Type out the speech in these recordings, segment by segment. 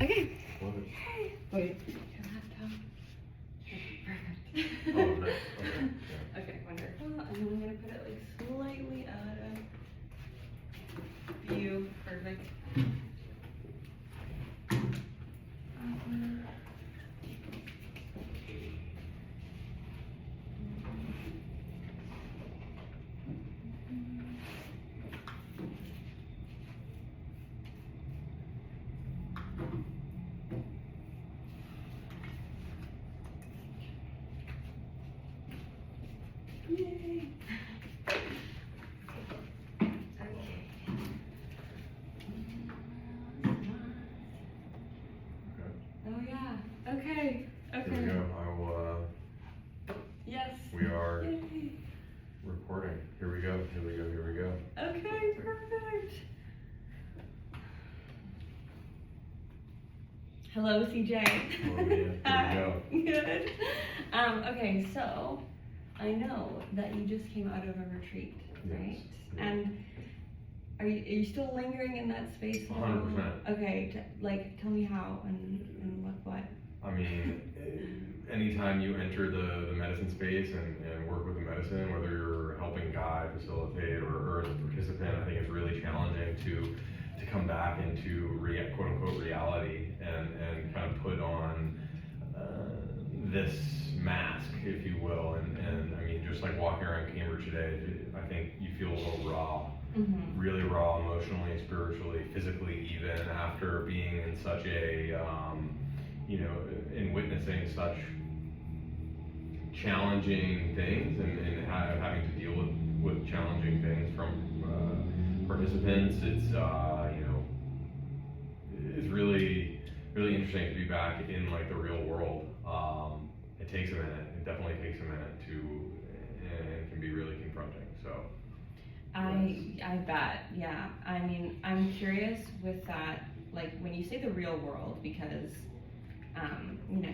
Okay. What? Wait. Your laptop. Okay, perfect. Oh, nice. Okay. Yeah. Okay, wonderful. And then I'm gonna put it like slightly out of view. Perfect. Yay. Oh yeah. Okay. Here we Okay. go. I will, Yes. we are Yay. recording. Here we go. Here we go. Here we go. Okay, perfect. Hello, CJ. Hello, Mia. Here we Hi. go. Good. Okay, so I know that you just came out of a retreat, right? Yes. And are you still lingering in that space now? 100%. Okay, tell me how and what. I mean, anytime you enter the medicine space and work with the medicine, whether you're helping guide, facilitate, or as a participant, I think it's really challenging to come back into quote unquote reality and kind of put on this mask, if you will. And I mean, just like walking around Cambridge today, I think you feel a little raw. Mm-hmm. Really raw emotionally, spiritually, physically, even after being in such a, in witnessing such challenging things and having to deal with challenging things from participants. It's really, really interesting to be back in like the real world. It takes a minute. It definitely takes a minute and can be really confronting. So. I bet, yeah. I mean, I'm curious with that, like when you say the real world, because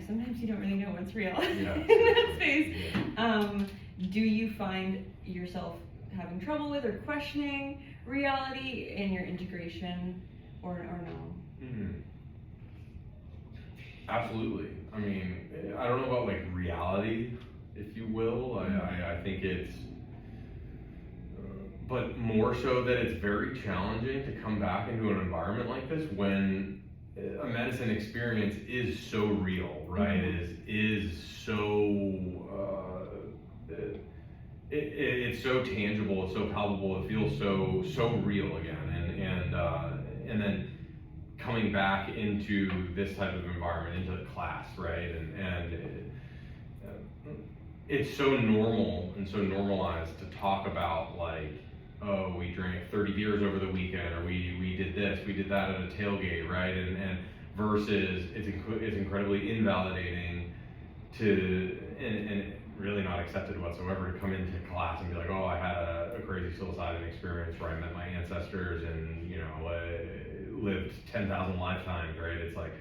sometimes you don't really know what's real in that space. Yeah. Do you find yourself having trouble with or questioning reality in your integration, or no? Mm-hmm. Absolutely. I mean, I don't know about like reality, if you will. I think it's. But more so that it's very challenging to come back into an environment like this when a medicine experience is so real, right? Mm-hmm. Is so it's so tangible, it's so palpable, it feels so real again, and then coming back into this type of environment, into the class, right? And it's so normal and so normalized to talk about like, oh, we drank 30 beers over the weekend, or we did this, we did that at a tailgate, right? And versus it's incredibly invalidating and really not accepted whatsoever to come into class and be like, oh, I had a crazy psilocybin experience where I met my ancestors and lived 10,000 lifetimes, right? It's like,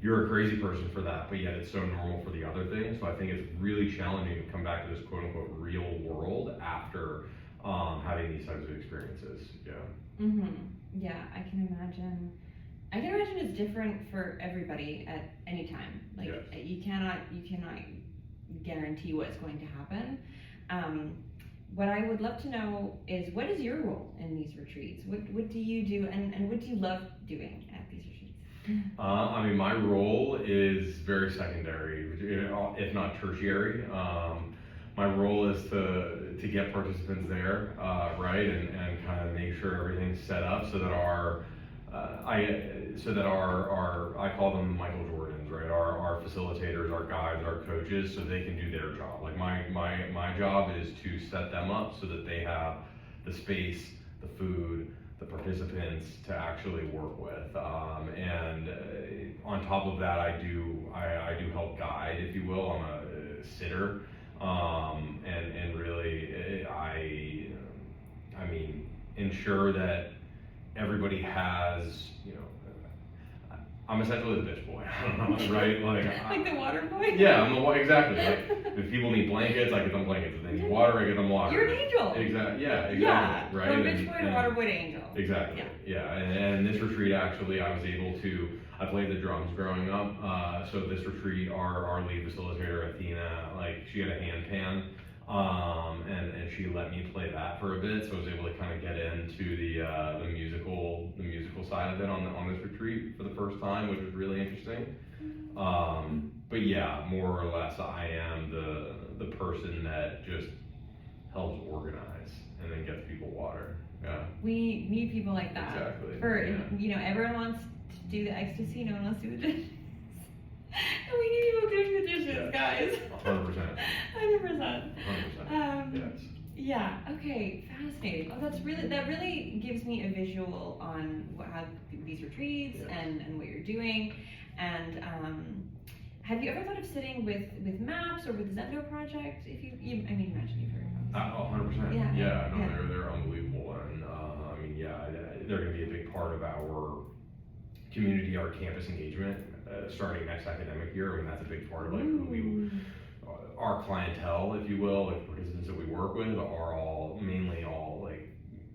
you're a crazy person for that, but yet it's so normal for the other things. So I think it's really challenging to come back to this quote unquote real world after having these types of experiences. Yeah. Mm-hmm. Yeah, I can imagine. It's different for everybody at any time. Like Yes. you cannot guarantee what's going to happen. What I would love to know is, what is your role in these retreats? What do you do, and what do you love doing at these retreats? I mean, my role is very secondary, if not tertiary. My role is to get participants there, right, and kind of make sure everything's set up so that I call them Michael Jordans, right? Our facilitators, our guides, our coaches, so they can do their job. Like my job is to set them up so that they have the space, the food, the participants to actually work with. And on top of that, I do help guide, if you will. I'm a sitter, and really I mean ensure that everybody has, I'm essentially the bitch boy. I don't know, right? Like the water boy? Yeah, exactly. Like, if people need blankets, I get them blankets. If they need water, I get them water. You're an angel. Exactly. Yeah, exactly. Yeah. Right. From bitch boy to water boy to angel. Exactly. Yeah. And this retreat, actually, I was able to. I played the drums growing up. So this retreat, our lead facilitator, Athena, like she had a hand pan. And she let me play that for a bit, so I was able to kind of get into the musical side of it on this retreat for the first time, which was really interesting. But yeah, more or less, I am the person that just helps organize and then gets people water. Yeah. We need people like that. Exactly. Everyone wants to do the ecstasy, no one wants to do the dishes. And we need people doing the dishes, guys. 100%. 100%. 100%. Yes. Yeah. Okay. Fascinating. Oh, that really gives me a visual on how these retreats and what you're doing. And have you ever thought of sitting with MAPS or with Zendo Project? If you imagine you've heard of them. 100%. Yeah. They're unbelievable, and they're going to be a big part of our community, our campus engagement, starting next academic year. I mean, that's a big part of like who our clientele, if you will, like participants that we work with are mainly all like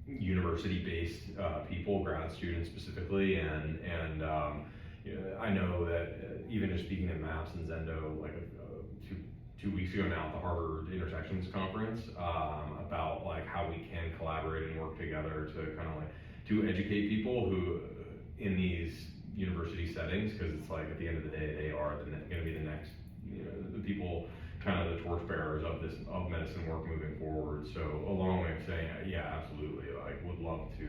university-based people, grad students specifically, and I know that even just speaking at MAPS and Zendo, like two weeks ago now at the Harvard Intersections Conference, about like how we can collaborate and work together to kind of like to educate people who in these university settings, because it's like at the end of the day they are going to be the next, the people, kind of the torchbearers of medicine work moving forward. So a long way of saying, yeah, absolutely, like would love to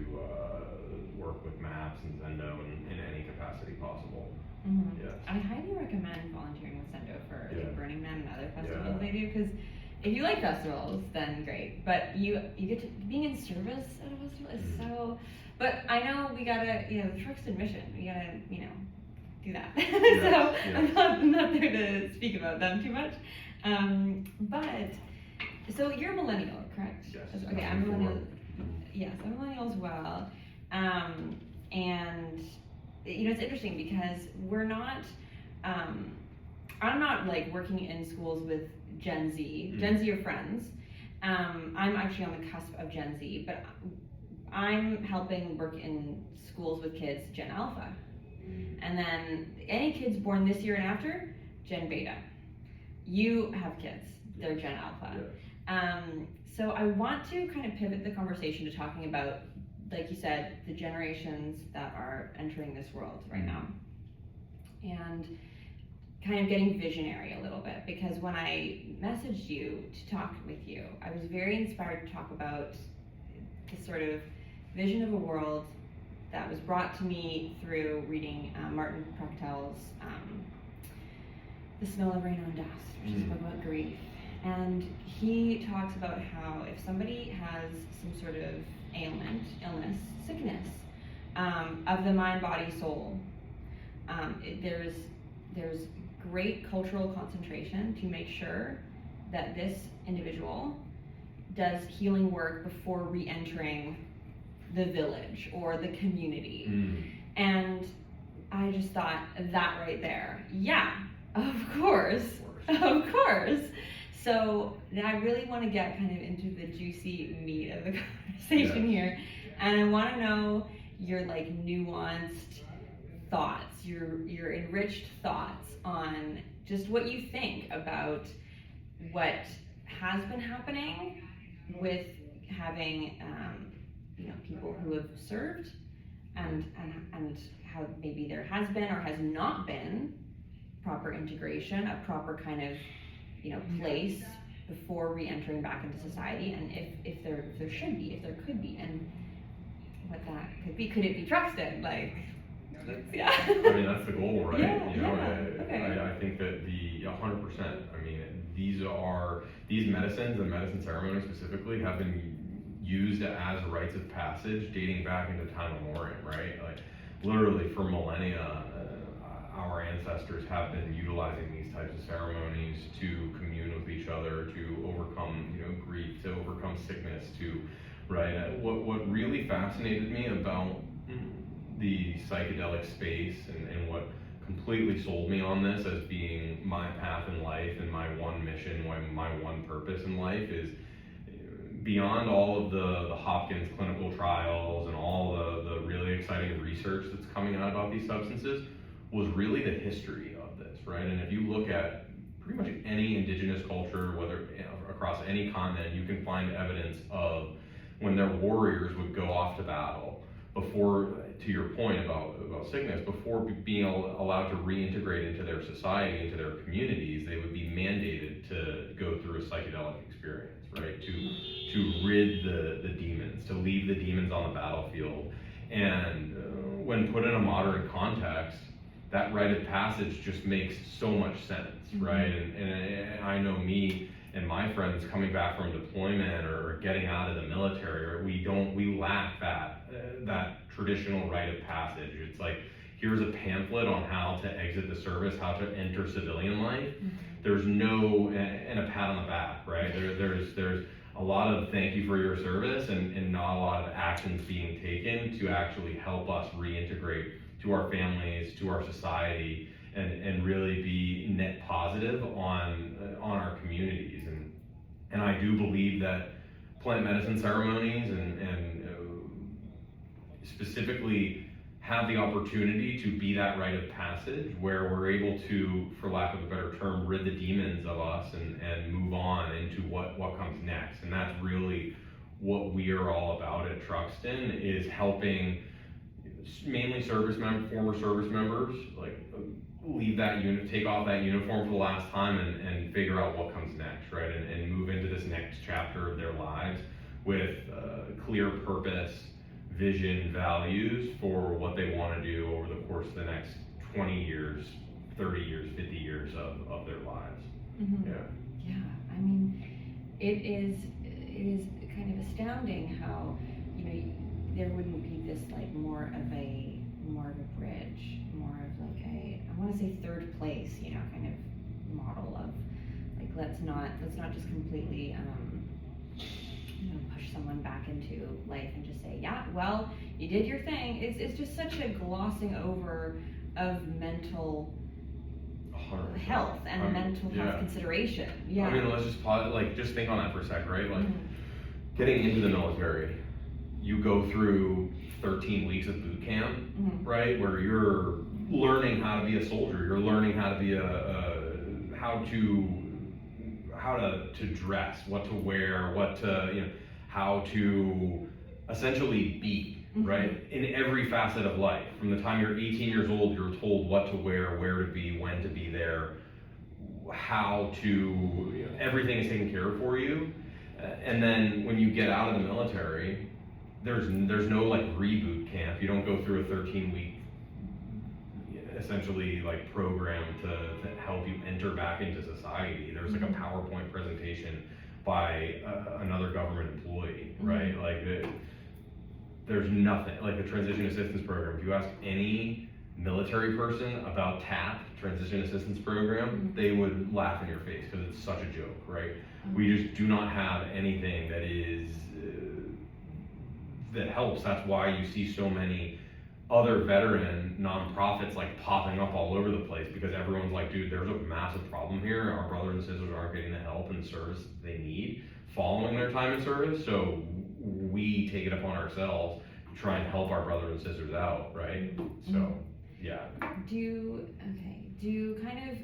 work with MAPS and Zendo in any capacity possible. Mm-hmm. Yes. I highly recommend volunteering with Zendo for like Burning Man and other festivals they do, because if you like festivals, then great. But you get to being in service at a festival is so. But I know we gotta, the Truxtun mission, we gotta, do that. I'm not there to speak about them too much. But so you're a millennial, correct? Yes. Okay, I'm a millennial. Yes, I'm a millennial as well. And it's interesting because we're not. I'm not like working in schools with Gen Z. Mm-hmm. Gen Z are friends. I'm actually on the cusp of Gen Z, but I'm helping work in schools with kids Gen Alpha. And then any kids born this year and after, Gen Beta. You have kids, they're Gen Alpha. So I want to kind of pivot the conversation to talking about, like you said, the generations that are entering this world right now. And kind of getting visionary a little bit, because when I messaged you to talk with you, I was very inspired to talk about this sort of vision of a world that was brought to me through reading Martin Prachtel's The Smell of Rain on Dust, which is a book about grief. And he talks about how if somebody has some sort of ailment, illness, sickness of the mind, body, soul, there's great cultural concentration to make sure that this individual does healing work before re-entering the village or the community. And I just thought that right there, of course. So I really want to get kind of into the juicy meat of the conversation here, and I want to know your like nuanced thoughts, your enriched thoughts on just what you think about what has been happening with having people who have served, and how maybe there has been or has not been proper integration, a proper kind of place before re-entering back into society, and if there should be, if there could be, and what that could be. Could it be Truxtun? Like, I mean, that's the goal, right? Okay. I think that the 100%. I mean, these medicines and medicine ceremonies specifically have been used as rites of passage dating back into time immemorial, right? Like literally for millennia, our ancestors have been utilizing these types of ceremonies to commune with each other, to overcome grief, to overcome sickness, what really fascinated me about the psychedelic space and what completely sold me on this as being my path in life and my one mission, my one purpose in life is beyond all of the Hopkins clinical trials and all the really exciting research that's coming out about these substances was really the history of this, right? And if you look at pretty much any indigenous culture, whether across any continent, you can find evidence of when their warriors would go off to battle before, to your point about sickness, before being allowed to reintegrate into their society, into their communities, they would be mandated to go through a psychedelic experience, right? To rid the demons, to leave the demons on the battlefield. And when put in a modern context, that rite of passage just makes so much sense, right? And I know me and my friends coming back from deployment or getting out of the military, or we lack that traditional rite of passage. It's like, here's a pamphlet on how to exit the service, how to enter civilian life. There's no, and a pat on the back, right? There's a lot of thank you for your service and not a lot of actions being taken to actually help us reintegrate to our families, to our society, and really be net positive on our communities. And I do believe that plant medicine ceremonies and specifically have the opportunity to be that rite of passage where we're able to, for lack of a better term, rid the demons of us and move on into what comes next. And that's really what we are all about at Truxtun, is helping mainly former service members, like leave that unit, take off that uniform for the last time and figure out what comes next, right? And move into this next chapter of their lives with clear purpose, vision, values for what they want to do over the course of the next 20 years, 30 years, 50 years of their lives. Yeah, I mean, it is kind of astounding how, there wouldn't be this like more of a bridge, more of like I want to say third place, kind of model of like let's not just completely push someone back into life and just say, yeah, well, you did your thing. It's just such a glossing over of mental health and mental health consideration. Yeah. I mean, let's just pause, just think on that for a sec, right? Like getting into the military, you go through 13 weeks of boot camp, right? Where you're learning how to be a soldier. You're learning how to be how to dress, what to wear, how to essentially be, right? In every facet of life. From the time you're 18 years old, you're told what to wear, where to be, when to be there, everything is taken care of for you. And then when you get out of the military, there's no like reboot camp. You don't go through a 13-week essentially like program to help you enter back into society. There's like a PowerPoint presentation by another government employee, right? Like there's nothing like the transition assistance program. If you ask any military person about TAP, transition assistance program, they would laugh in your face because it's such a joke, right? We just do not have anything that is that helps. That's why you see so many other veteran nonprofits like popping up all over the place, because everyone's like, dude, there's a massive problem here. Our brothers and sisters aren't getting the help and the service they need following their time in service, so we take it upon ourselves to try and help our brothers and sisters out, right? So yeah. Do you kind of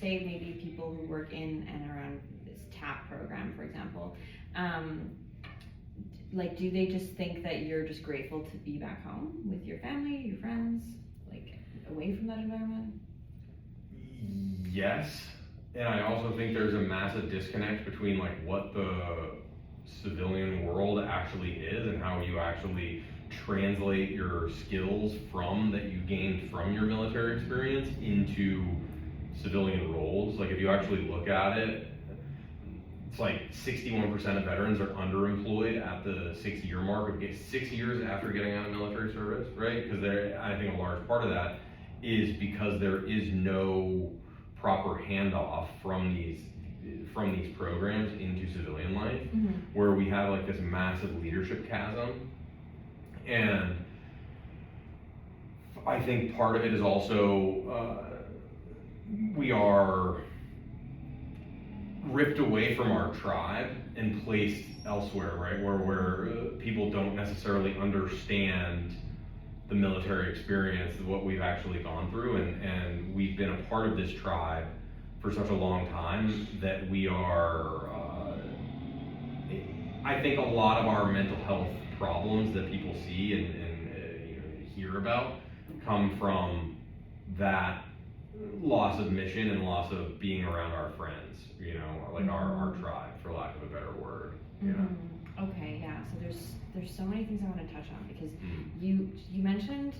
say maybe people who work in and around this TAP program, for example, like, do they just think that you're just grateful to be back home with your family, your friends, like away from that environment? Yes, and I also think there's a massive disconnect between like what the civilian world actually is and how you actually translate your skills that you gained from your military experience into civilian roles. Like if you actually look at it, it's like 61% of veterans are underemployed at the 6-year mark, 6 years after getting out of military service, right? Because I think a large part of that is because there is no proper handoff from these programs into civilian life, where we have like this massive leadership chasm. And I think part of it is also we are ripped away from our tribe and placed elsewhere, right? Where people don't necessarily understand the military experience, what we've actually gone through, and we've been a part of this tribe for such a long time that we are, I think a lot of our mental health problems that people see and hear about come from that loss of mission and loss of being around our friends, like our tribe, for lack of a better word. Okay, yeah. So there's so many things I want to touch on, because you mentioned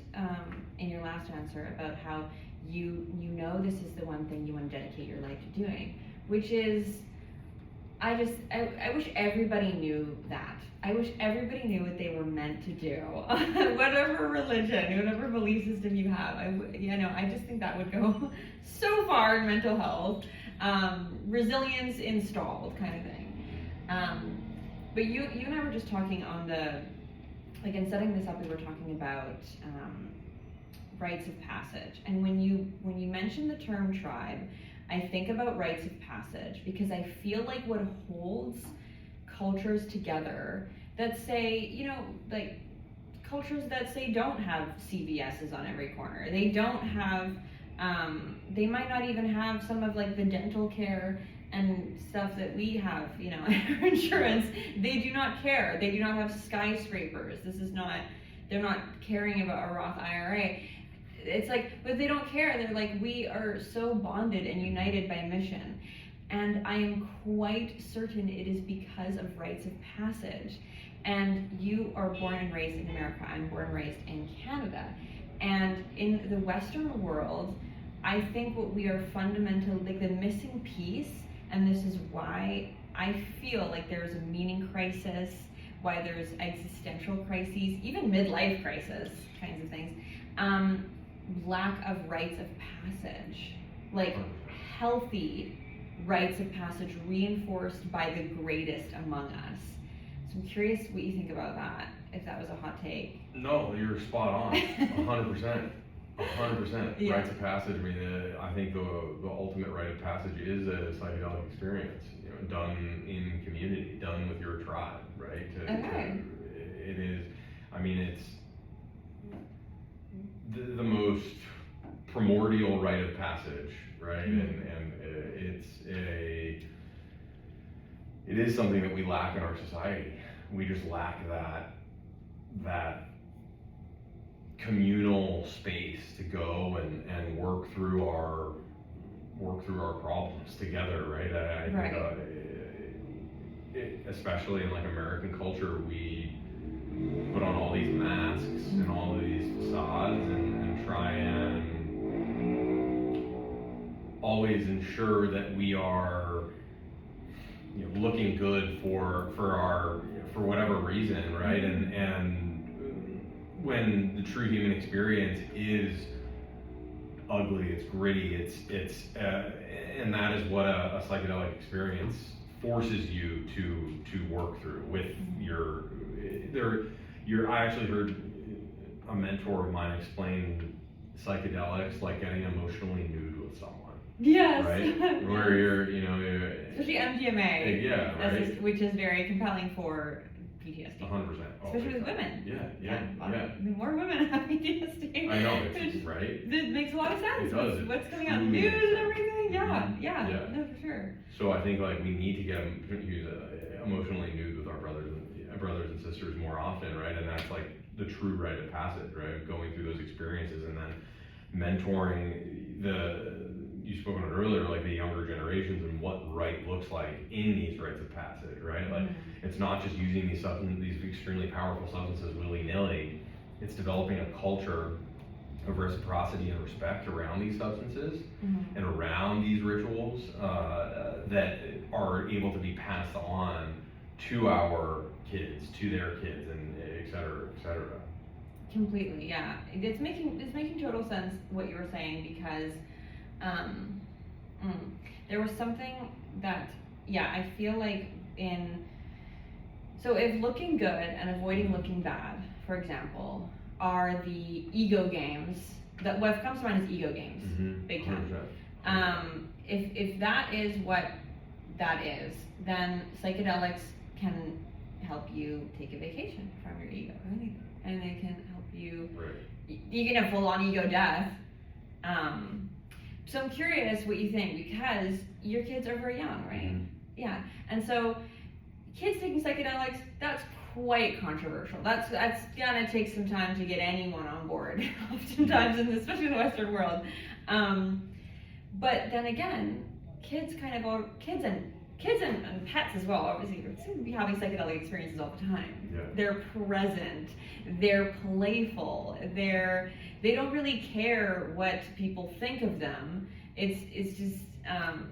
in your last answer about how you know this is the one thing you want to dedicate your life to doing, which is, I wish everybody knew that. I wish everybody knew what they were meant to do. Whatever religion, whatever belief system you have, I just think that would go so far in mental health. Resilience installed kind of thing. But you and I were just talking on in setting this up, we were talking about rites of passage. And when you mention the term tribe, I think about rites of passage, because I feel like what holds cultures together that say, like cultures that say don't have CVS's on every corner. They don't have, they might not even have some of like the dental care and stuff that we have, our insurance. They do not care. They do not have skyscrapers. They're not caring about a Roth IRA. It's like, but they don't care. They're like, we are so bonded and united by mission. And I am quite certain it is because of rites of passage. And you are born and raised in America. I'm born and raised in Canada. And in the Western world, I think what we are fundamentally, like the missing piece, and this is why I feel like there's a meaning crisis, why there's existential crises, even midlife crisis kinds of things, lack of rites of passage, like healthy rites of passage reinforced by the greatest among us. So I'm curious what you think about that, if that was a hot take. No, you're spot on, 100%. 100%. Yeah. Rites of passage. I mean, I think the ultimate rite of passage is a psychedelic experience, done in community, done with your tribe, right? It is. I mean, it's the most primordial rite of passage, right? And it is something that we lack in our society. We just lack that communal space to go and work through our problems together, right? I think especially in like American culture, we put on all these masks and all these facades and try and always ensure that we are looking good for whatever reason, right? And when the true human experience is ugly, it's gritty, and that is what a psychedelic experience forces you to work through with I actually heard a mentor of mine explain psychedelics like getting emotionally nude with someone. Yes. Right? Where you're, especially MDMA. Yeah, right. Which is very compelling for PTSD. 100%. Especially with women. Yeah. More women have PTSD. I know, it's right. It makes a lot of sense. It does. What's coming out in the news and everything. Yeah. No, for sure. So I think like we need to get emotionally nude with our brothers and sisters more often, right? And that's like the true rite of passage, right? Going through those experiences and then mentoring you spoke on it earlier, like the younger generations and what right looks like in these rites of passage, right? Like it's not just using these extremely powerful substances willy-nilly. It's developing a culture of reciprocity and respect around these substances and around these rituals that are able to be passed on to our kids, to their kids, and et cetera, et cetera. Completely, yeah. It's making total sense what you were saying, because there was something that, I feel like so if looking good and avoiding looking bad, for example, are the ego games. That what comes to mind is ego games, big time. 100%. If that is what that is, then psychedelics can help you take a vacation from your ego, right? And they can help you. Right. You can have full-on ego death. So I'm curious what you think, because your kids are very young, right? Mm-hmm. Yeah, and so kids taking psychedelics, that's quite controversial. That's gonna take some time to get anyone on board, oftentimes, especially in the Western world. But then again, kids and pets as well, obviously, seem to be having psychedelic experiences all the time. Yeah. They're present, they're playful, they don't really care what people think of them. It's just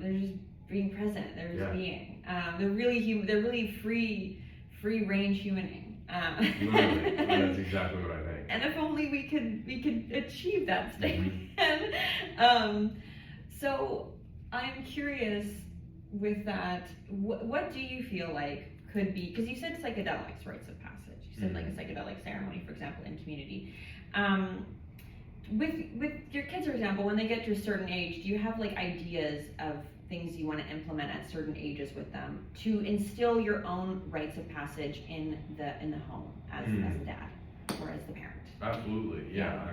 they're just being present. They're just being. They're really free range humaning. Literally, that's exactly what I think. And if only we could achieve that state. So I'm curious with that. What do you feel like could be? Because you said psychedelics, rites of passage. You said like a psychedelic ceremony, for example, in community. With your kids, for example, when they get to a certain age, do you have like ideas of things you want to implement at certain ages with them to instill your own rites of passage in the home as a dad or as the parent? Absolutely, yeah.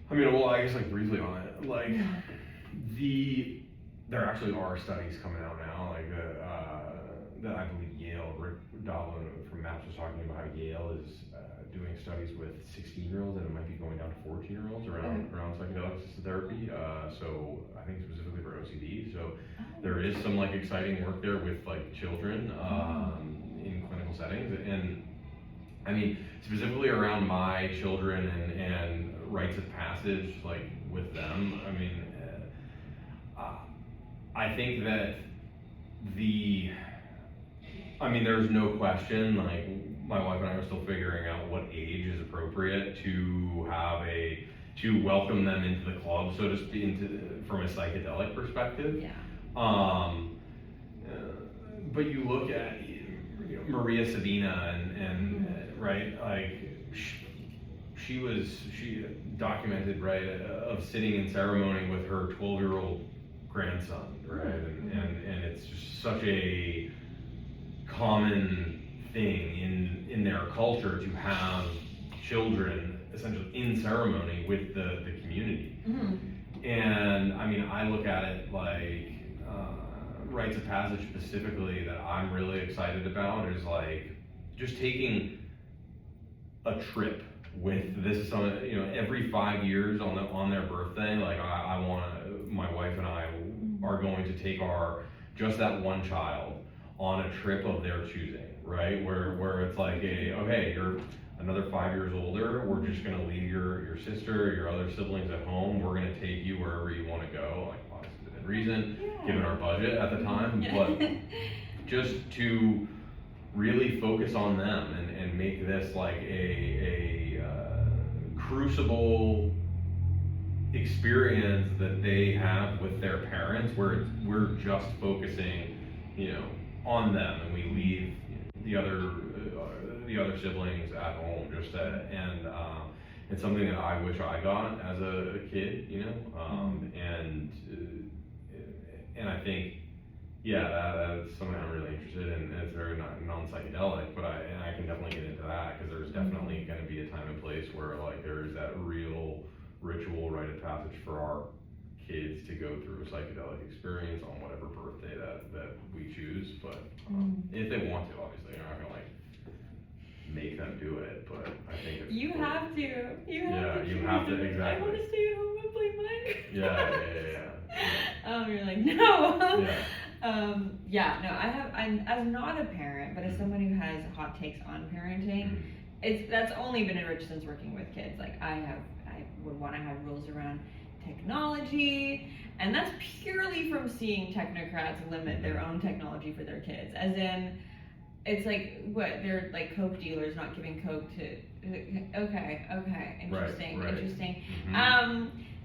Well, I guess like briefly on it, like there actually are studies coming out now, like that I believe Yale, Rick Doblin from MAPS was talking about how Yale is doing studies with 16-year-olds, and it might be going down to 14-year-olds around psychedelic-assisted therapy. So I think specifically for OCD. So there is some like exciting work there with like children in clinical settings, and I mean specifically around my children and rites of passage, like with them. I mean, I think that there's no question, like my wife and I are still figuring out what age is appropriate to welcome them into the club, so to speak, from a psychedelic perspective. Yeah. But you look at Maria Sabina and right, like she documented, right, of sitting in ceremony with her 12-year-old grandson, right, and it's just such a common thing in their culture to have children essentially in ceremony with the community. And I mean, I look at it like rites of passage specifically that I'm really excited about is like just taking a trip with this, every 5 years on their birthday, like my wife and I are going to take just that one child on a trip of their choosing, right? Where it's like okay, you're another 5 years older, we're just gonna leave your sister, your other siblings at home, we're gonna take you wherever you wanna go, like obviously within reason, given our budget at the time, but just to really focus on them and make this like a crucible experience that they have with their parents, where we're just focusing, on them, and we leave the other siblings at home. And it's something that I wish I got as a kid, and I think, that's something I'm really interested in. And it's very non-psychedelic, but I can definitely get into that, because there's definitely going to be a time and place where like there is that real ritual rite of passage for our kids to go through a psychedelic experience on whatever birthday that we choose. But if they want to, obviously, you're not gonna like make them do it. But I think it's you important. have to. You have to, exactly. I want to stay at home and play Minecraft. Yeah. You're like, no. Yeah. I'm as not a parent, but as someone who has hot takes on parenting, that's only been enriched since working with kids. Like I would want to have rules around technology, and that's purely from seeing technocrats limit their own technology for their kids. As in, it's like, what, they're like Coke dealers not giving Coke to, okay, interesting.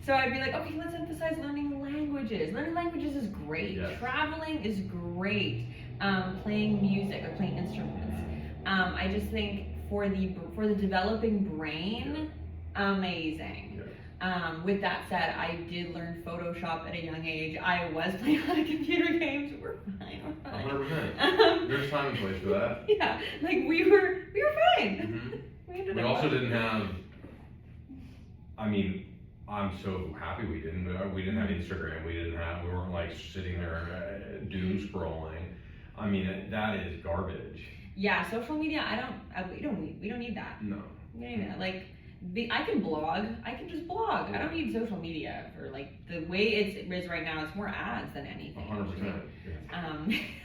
So I'd be like, okay, let's emphasize learning languages. Learning languages is great. Yes. Traveling is great. Playing music or playing instruments. I just think for the developing brain, amazing. Yeah. With that said, I did learn Photoshop at a young age. I was playing a lot of computer games. We're fine. 100%. There's time and place for that. Yeah, like we were fine. Mm-hmm. We also didn't have. I mean, I'm so happy we didn't. We didn't have Instagram. We weren't like sitting there doom scrolling. I mean, that is garbage. Yeah, social media. We don't need that. No. We don't need that. Like, I can blog. I can just blog. I don't need social media for like the way it is right now. It's more ads than anything. 100%.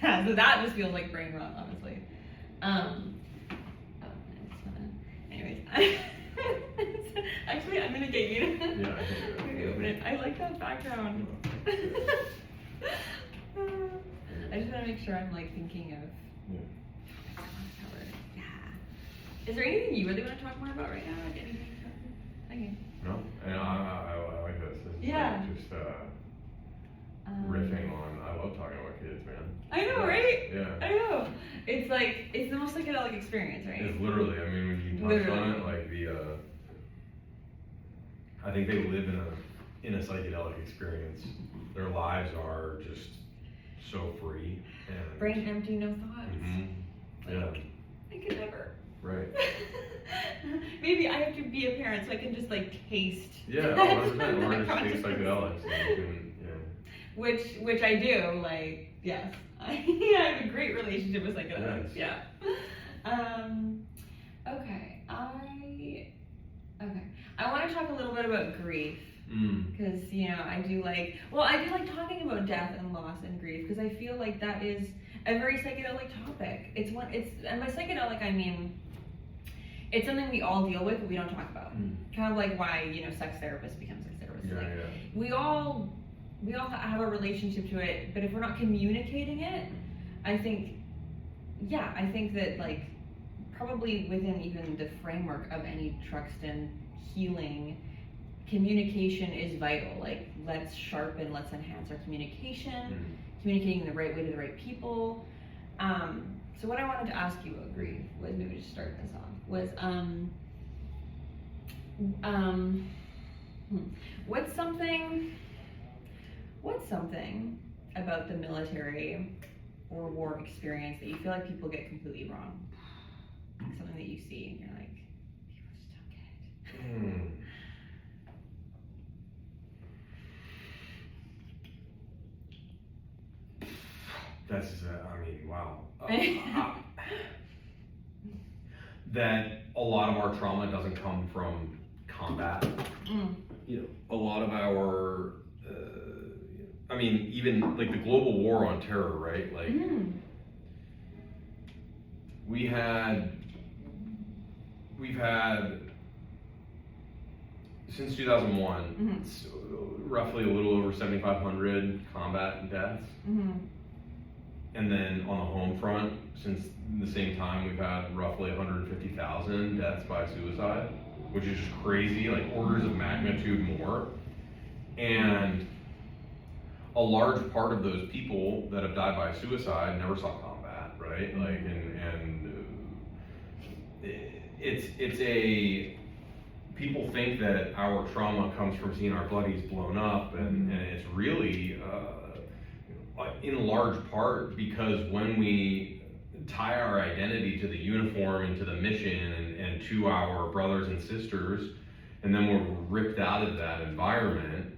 Yeah. So that just feels like brain rot, honestly. Anyways, actually, I'm gonna get you. Yeah, I can do that. Maybe open it. I like that background. I just want to make sure I'm like thinking of. Yeah. Yeah. Is there anything you really want to talk more about right now? Like anything? Okay. No, and I like this. This is Yeah. like just riffing on. I love talking about kids, man. I know, right? Yeah. I know. It's like it's the most psychedelic experience, right? It's literally. I mean, when you touch on it, like I think they live in a psychedelic experience. Their lives are just so free and Brain empty, no thoughts. Mm-hmm. Yeah. I could never. Right. Maybe I have to be a parent so I can just like taste. Yeah, 100%. Or just take psychedelics. And you can, yeah. Which I do. Like, yes, I have a great relationship with psychedelics. Yes. Yeah. Okay. I want to talk a little bit about grief. Because I do like talking about death and loss and grief because I feel like that is a very psychedelic topic. And by psychedelic I mean it's something we all deal with but we don't talk about. Kind of like why sex therapists become sex therapists. Yeah, like, yeah. We all have a relationship to it, but if we're not communicating it, I think that like probably within even the framework of any Truxtun healing, communication is vital. Like, let's enhance our communication, communicating the right way to the right people. So what I wanted to ask you about grief was, maybe just start this off, was what's something about the military or war experience that you feel like people get completely wrong? Like something that you see and you're like, people just don't get it. That's I mean, wow. That a lot of our trauma doesn't come from combat. A lot of our, I mean, even like the global war on terror, right? Like, we've had since 2001, roughly a little over 7,500 combat deaths. And then on the home front, since the same time, we've had roughly 150,000 deaths by suicide, which is just crazy, like orders of magnitude more. And a large part of those people that have died by suicide never saw combat, right? Like, and it's a, people think that our trauma comes from seeing our buddies blown up, and it's really, in large part because when we tie our identity to the uniform and to the mission and to our brothers and sisters, and then we're ripped out of that environment,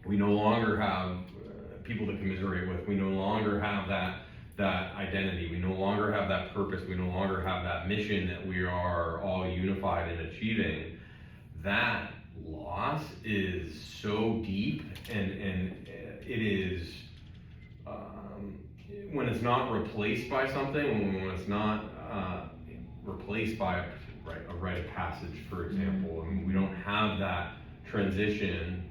we no longer have people to commiserate with. We no longer have that identity. We no longer have that purpose. We no longer have that mission that we are all unified in achieving. That loss is so deep, and it is, when it's not replaced by something, when it's not replaced by a rite of passage, for example, and we don't have that transition,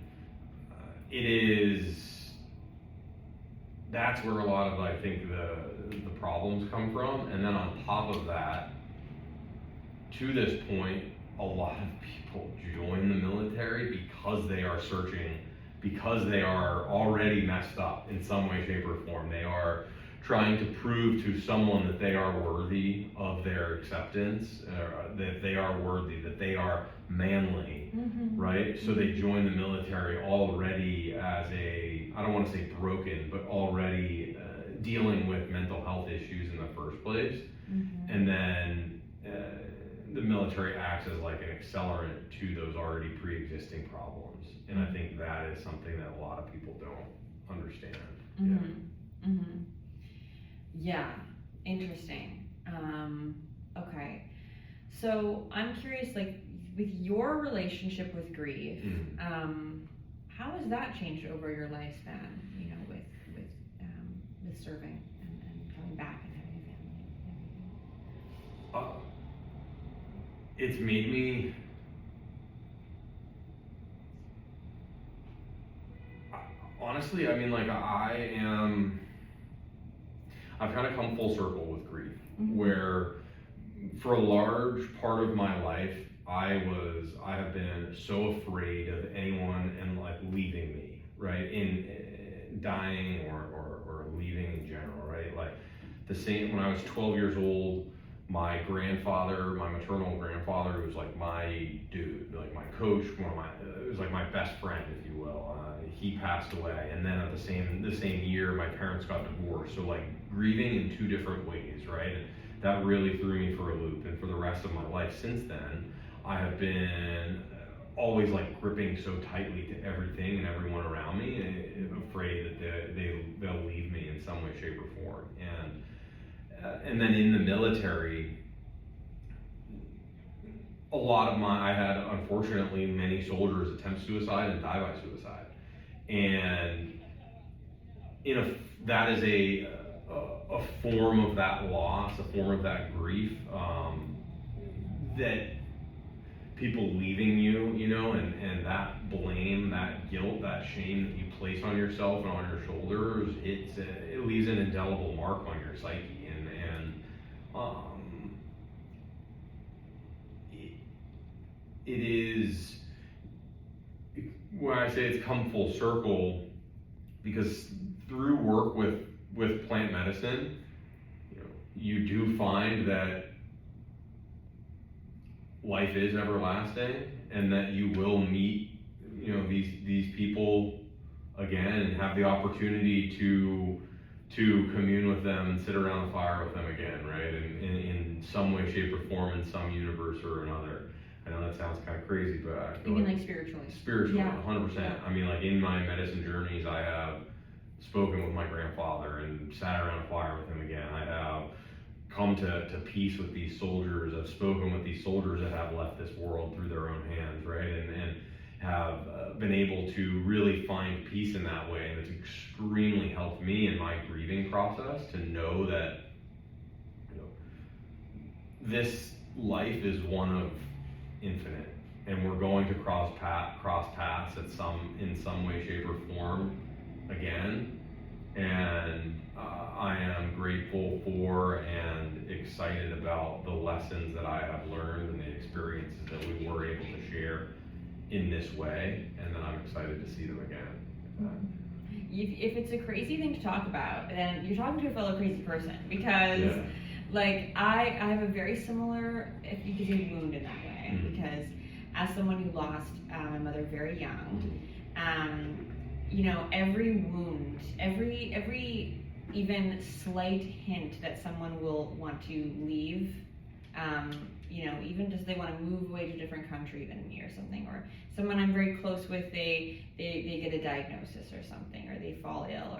that's where a lot of, I think, the problems come from. And then on top of that, to this point, a lot of people join the military because they are searching, because they are already messed up in some way, shape, or form. They are trying to prove to someone that they are worthy of their acceptance, that they are worthy, that they are manly, right? So they join the military already as I don't want to say broken, but already dealing with mental health issues in the first place. And then the military acts as like an accelerant to those already pre-existing problems. And I think that is something that a lot of people don't understand. Yeah, interesting. Okay, so I'm curious, like with your relationship with grief, how has that changed over your lifespan? You know, with serving and coming back and having a family. It's made me. Honestly, I mean, like I've kind of come full circle with grief, where for a large part of my life, I have been so afraid of anyone and like leaving me, right? In dying or leaving in general, right? Like the same, when I was 12 years old, my grandfather, my maternal grandfather, who was like my dude, like my coach, it was like my best friend, if you will. He passed away, and then at the same year, my parents got divorced. So like grieving in two different ways, right? And that really threw me for a loop. And for the rest of my life since then, I have been always like gripping so tightly to everything and everyone around me, and afraid that they'll leave me in some way, shape, or form. And then in the military, I had unfortunately many soldiers attempt suicide and die by suicide. And that is a form of that loss, a form of that grief, that people leaving you, you know, and that blame, that guilt, that shame that you place on yourself and on your shoulders, it leaves an indelible mark on your psyche. It is, when I say it's come full circle, because through work with plant medicine, you know, you do find that life is everlasting, and that you will meet, you know, these people again and have the opportunity to commune with them and sit around the fire with them again, right? In some way, shape, or form, in some universe or another. I know that sounds kind of crazy, but I feel You mean like spiritually? Spiritually, Yeah. 100%. Yeah. I mean, like in my medicine journeys, I have spoken with my grandfather and sat around a fire with him again. I have come to peace with these soldiers. I've spoken with these soldiers that have left this world through their own hands, right? And have been able to really find peace in that way. And it's extremely helped me in my grieving process to know that, you know, this life is one of infinite, and we're going to cross paths in some way, shape, or form again. And I am grateful for and excited about the lessons that I have learned and the experiences that we were able to share in this way, and then I'm excited to see them again. If it's a crazy thing to talk about, then you're talking to a fellow crazy person, because like I have a very similar, if you could say, wound in that way, because as someone who lost my mother very young, you know, every wound, every even slight hint that someone will want to leave, you know, even just they want to move away to a different country than me or something, or someone I'm very close with, they get a diagnosis or something, or they fall ill,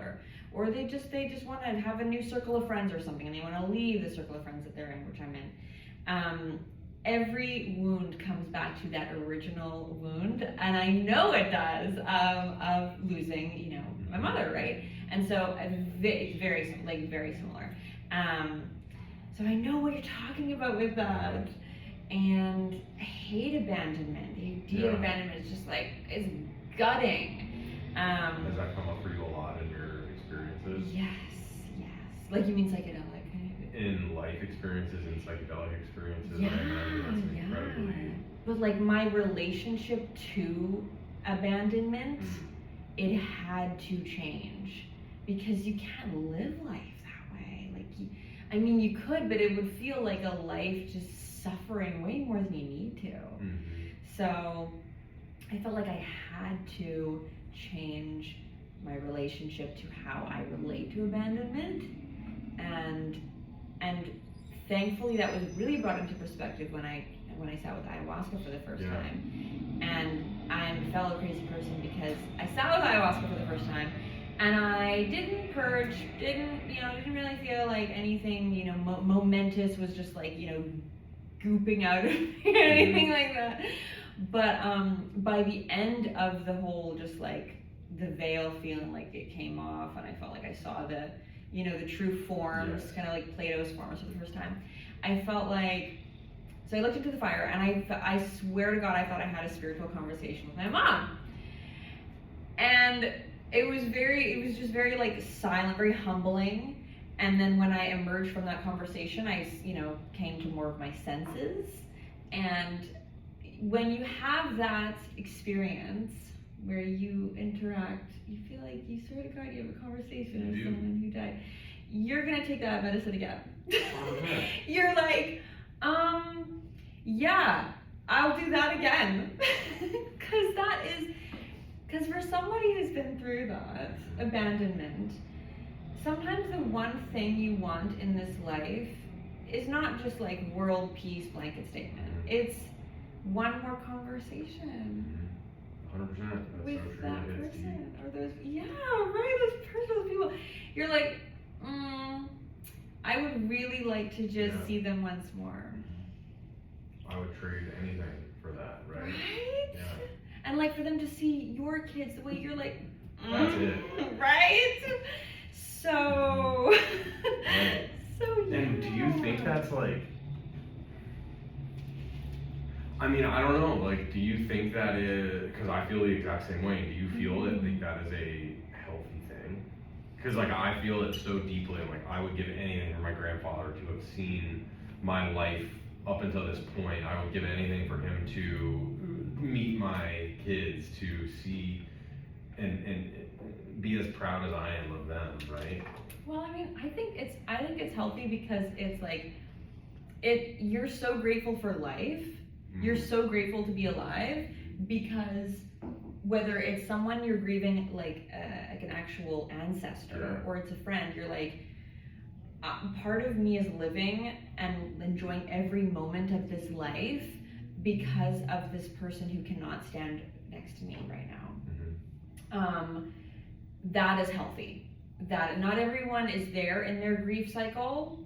or they just want to have a new circle of friends or something, and they want to leave the circle of friends that they're in, which I'm in. Every wound comes back to that original wound, and I know it does, of losing, you know, my mother, right? And so it's very similar. So I know what you're talking about with that. And I hate abandonment. The idea of abandonment is just like, it's gutting. Has that come up for you a lot in your experiences? Yes. Like, you mean psychedelic? In life experiences and psychedelic experiences, I imagine that's incredibly. But like my relationship to abandonment, it had to change, because you can't live life that I mean, you could, but it would feel like a life just suffering way more than you need to. Mm-hmm. So I felt like I had to change my relationship to how I relate to abandonment, and thankfully that was really brought into perspective when I sat with ayahuasca for the first time. And I'm a fellow crazy person because I sat with ayahuasca for the first time, and I didn't purge, didn't really feel like anything, momentous was just like, gooping out of me or anything like that. But by the end of the whole, just like the veil feeling like it came off, and I felt like I saw the true forms, kind of like Plato's forms for the first time. I felt like, so I looked into the fire, and I swear to God, I thought I had a spiritual conversation with my mom. And it was just very like silent, very humbling. And then when I emerged from that conversation, I, came to more of my senses. And when you have that experience where you interact, you feel like you swear to God you have a conversation with someone who died, you're gonna take that medicine again. You're like, yeah, I'll do that again. Because for somebody who's been through that abandonment, sometimes the one thing you want in this life is not just like world peace blanket statement. It's one more conversation. 100%. With that person, or those, those people. You're like, I would really like to just see them once more. I would trade anything for that, right? Right? Yeah. And like for them to see your kids the way you're like, that's it. Right? So, Right. And do you think that's like, I mean, I don't know, like, do you think that is, because I feel the exact same way, do you feel think that is a healthy thing? Because like, I feel it so deeply, I'm like, I would give anything for my grandfather to have seen my life up until this point. I would give anything for him to meet my kids, to see and be as proud as I am of them, right? Well, I mean, I think it's healthy because it's like, you're so grateful for life. You're so grateful to be alive, because whether it's someone you're grieving, like an actual ancestor, or it's a friend, you're like, part of me is living and enjoying every moment of this life because of this person who cannot stand next to me right now. That is healthy. That not everyone is there in their grief cycle,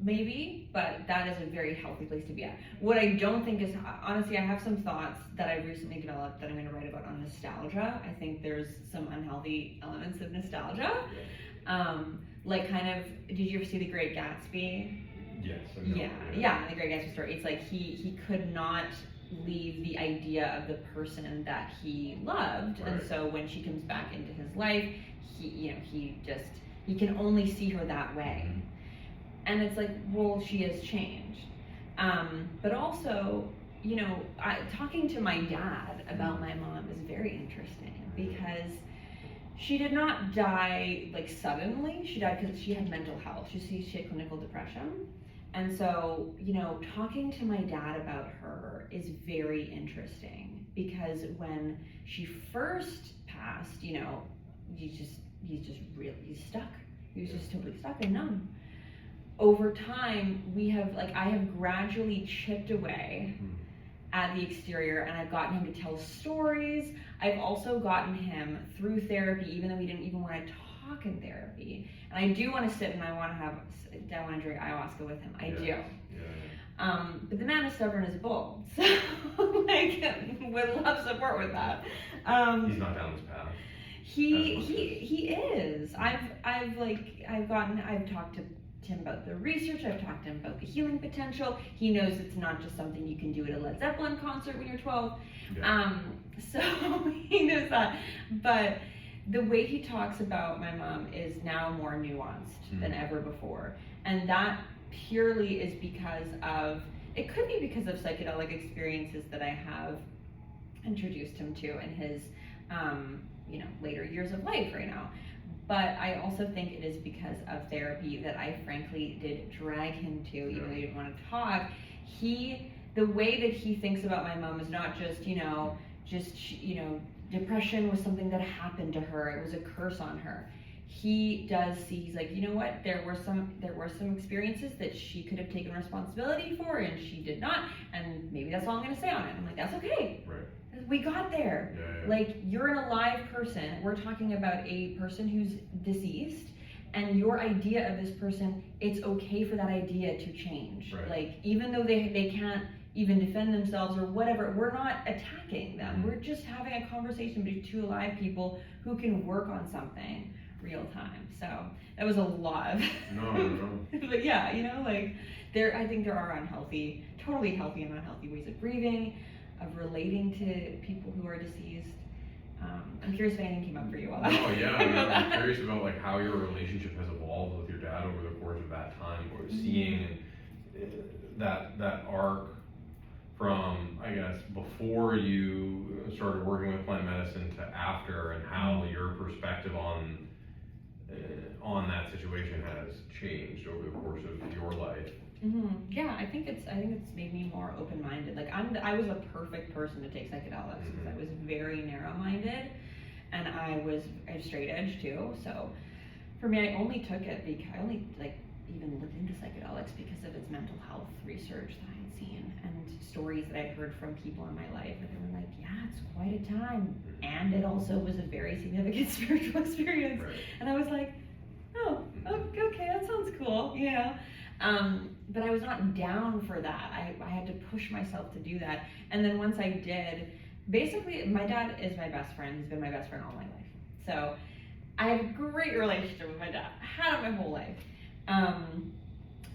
maybe, but that is a very healthy place to be at. What I don't think is, honestly, I have some thoughts that I've recently developed that I'm going to write about on nostalgia. I think there's some unhealthy elements of nostalgia. Like kind of, did you ever see The Great Gatsby? Yes. Yeah, The Great Gatsby story. It's like he could not leave the idea of the person that he loved, and so when she comes back into his life, he can only see her that way. And it's like, well, she has changed. But also, talking to my dad about my mom is very interesting, because she did not die like suddenly. She died because she had mental health. She had clinical depression. And so, talking to my dad about her is very interesting, because when she first passed, he's stuck. He was just totally stuck and numb. Over time, I have gradually chipped away at the exterior, and I've gotten him to tell stories. I've also gotten him through therapy, even though he didn't even want to talk in therapy. And I do want to sit and I want to drink ayahuasca with him. I do. But the man is stubborn as a bull, so would love support with that. He's not down this path. He is. I've talked to him about the research. I've talked to him about the healing potential. He knows it's not just something you can do at a Led Zeppelin concert when you're 12. So he knows that. But the way he talks about my mom is now more nuanced than ever before. And that purely is because of psychedelic experiences that I have introduced him to, and his later years of life right now. But I also think it is because of therapy that I frankly did drag him to, even though he didn't want to talk. The way that he thinks about my mom is not just, depression was something that happened to her. It was a curse on her. He does see, he's like, you know what, there were some experiences that she could have taken responsibility for and she did not, and maybe that's all I'm gonna say on it. I'm like, that's okay. Right. We got there. Yeah. Like, you're an alive person. We're talking about a person who's deceased, and your idea of this person, it's okay for that idea to change. Right. Like, even though they can't even defend themselves or whatever, we're not attacking them. We're just having a conversation between two alive people who can work on something real time. So that was a lot. No. But yeah, I think there are totally healthy and unhealthy ways of grieving, of relating to people who are deceased. I'm curious if anything came up for you while that. Oh yeah, I'm curious about like how your relationship has evolved with your dad over the course of that time, or seeing that arc from, I guess, before you started working with plant medicine to after, and how your perspective on that situation has changed over the course of your life. Yeah, I think it's made me more open-minded. Like, I was a perfect person to take psychedelics because I was very narrow-minded, and I was straight edge too. So for me, I only took it because I only even looked into psychedelics because of its mental health research that I had seen and stories that I'd heard from people in my life, and they were like, yeah, it's quite a time, and it also was a very significant spiritual experience. Right. And I was like, oh, okay, that sounds cool, but I was not down for that. I had to push myself to do that. And then once I did, basically, my dad is my best friend. He's been my best friend all my life. So I have a great relationship with my dad. I had it my whole life.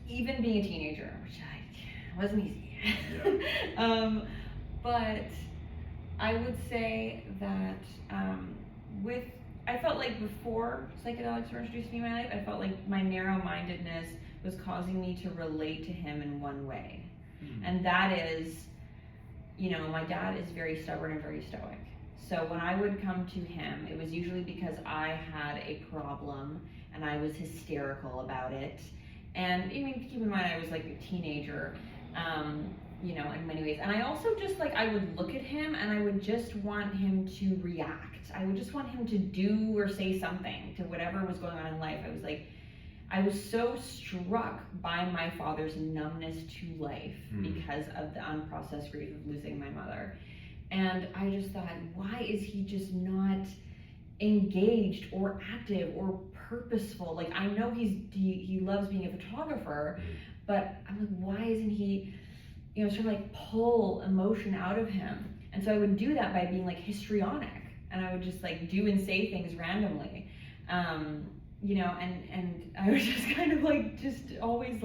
Even being a teenager, which wasn't easy. Yeah. But I would say that I felt like before psychedelics were introduced to me in my life, I felt like my narrow-mindedness was causing me to relate to him in one way. And that is, my dad is very stubborn and very stoic. So when I would come to him, it was usually because I had a problem and I was hysterical about it. And I mean, keep in mind, I was like a teenager, in many ways. And I also just I would look at him and I would just want him to react. I would just want him to do or say something to whatever was going on in life. I was so struck by my father's numbness to life because of the unprocessed grief of losing my mother. And I just thought, why is he just not engaged or active or purposeful? Like, I know he loves being a photographer, but I'm like, why isn't he, pull emotion out of him? And so I would do that by being histrionic, and I would just do and say things randomly. And I was just kind of just always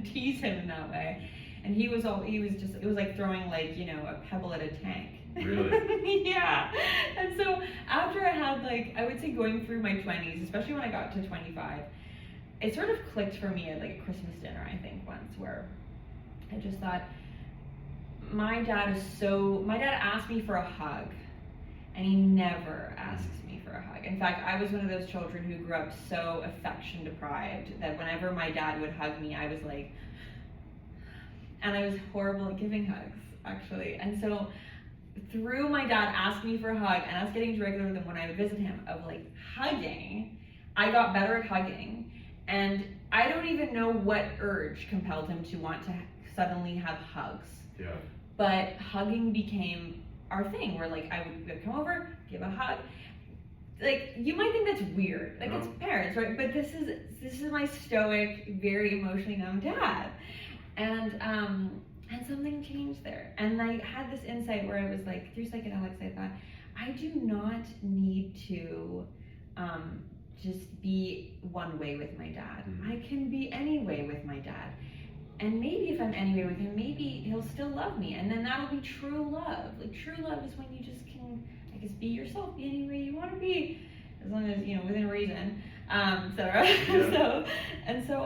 tease him in that way. And it was like throwing a pebble at a tank. Really? Yeah. And so after I had I would say going through my 20s, especially when I got to 25, it sort of clicked for me at a Christmas dinner, I think, once, where I just thought, my dad asked me for a hug, and he never asks me for a hug. In fact, I was one of those children who grew up so affection deprived that whenever my dad would hug me, I was and I was horrible at giving hugs, actually. And so through my dad asking me for a hug, and us getting to regular than when I would visit him, of hugging, I got better at hugging. And I don't even know what urge compelled him to want to suddenly have hugs. Yeah. But hugging became our thing, where I would come over, give a hug. You might think that's weird, it's parents, right? But this is my stoic, very emotionally numb dad, and something changed there. And I had this insight where I was through psychedelics, I thought, I do not need to just be one way with my dad. I can be any way with my dad. And maybe if I'm any way with him, maybe he'll still love me. And then that'll be true love. True love is when you just can, be yourself, be any way you want to be, as long as, within reason. So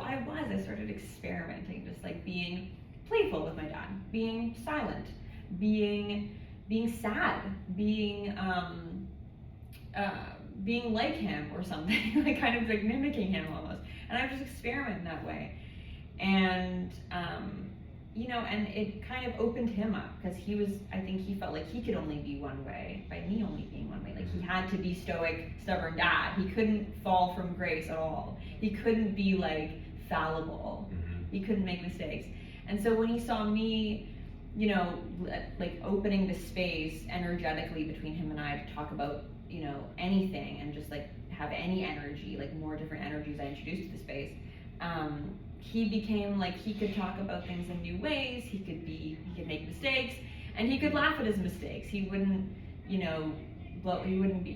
I started experimenting, just being playful with my dad, being silent, being sad, being being like him or something, like kind of like mimicking him almost. And I would just experiment that way. And, you know, and it kind of opened him up because I think he felt like he could only be one way by me only being one way. Like he had to be stoic, stubborn dad. He couldn't fall from grace at all. He couldn't be like fallible. He couldn't make mistakes. And so when he saw me, you know, like opening the space energetically between him and I to talk about, you know, anything and just like have any energy, like more different energies I introduced to the space, he became like he could talk about things in new ways. He could make mistakes, and he could laugh at his mistakes. He wouldn't, you know,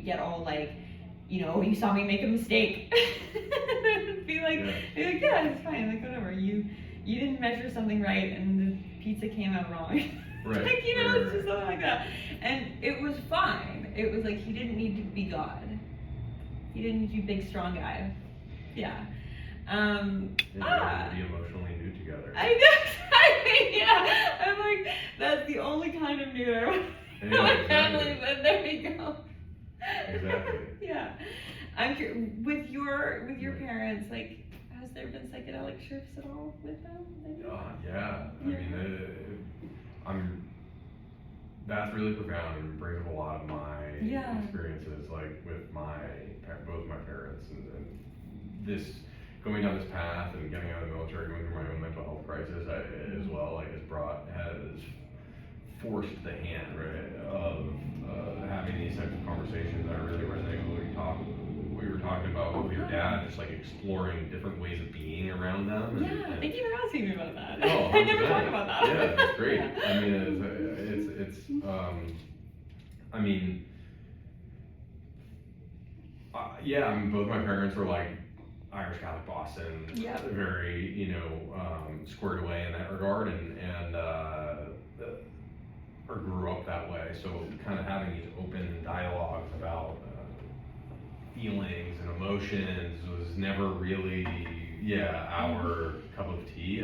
get all like, you know, oh, you saw me make a mistake. be like, yeah, it's fine, like whatever. You didn't measure something right, and the pizza came out wrong. Right. Like, you know, it's just something like that. And it was fine. It was like he didn't need to be God. He didn't need to be big, strong guy. Yeah. Be emotionally new together. I know. Yeah. I'm like, that's the only kind of nude I want my family, but there you go. Exactly. Yeah. I'm curious, with your parents, like, has there been psychedelic trips at all with them? Yeah. I mean, that's really profound and brings up a lot of my experiences, like with both my parents, and this going down this path and getting out of the military, going through my own mental health crisis as well, like has forced the hand, right, of having these types of conversations that are really resonating with what you were talking about with your dad, just like exploring different ways of being around them. And thank you for asking me about that. Oh, I never talked about that. Yeah, that's great. I mean, both my parents were like Irish Catholic Boston, very, you know, squared away in that regard, or grew up that way. So kind of having these open dialogues about feelings and emotions was never really, our cup of tea.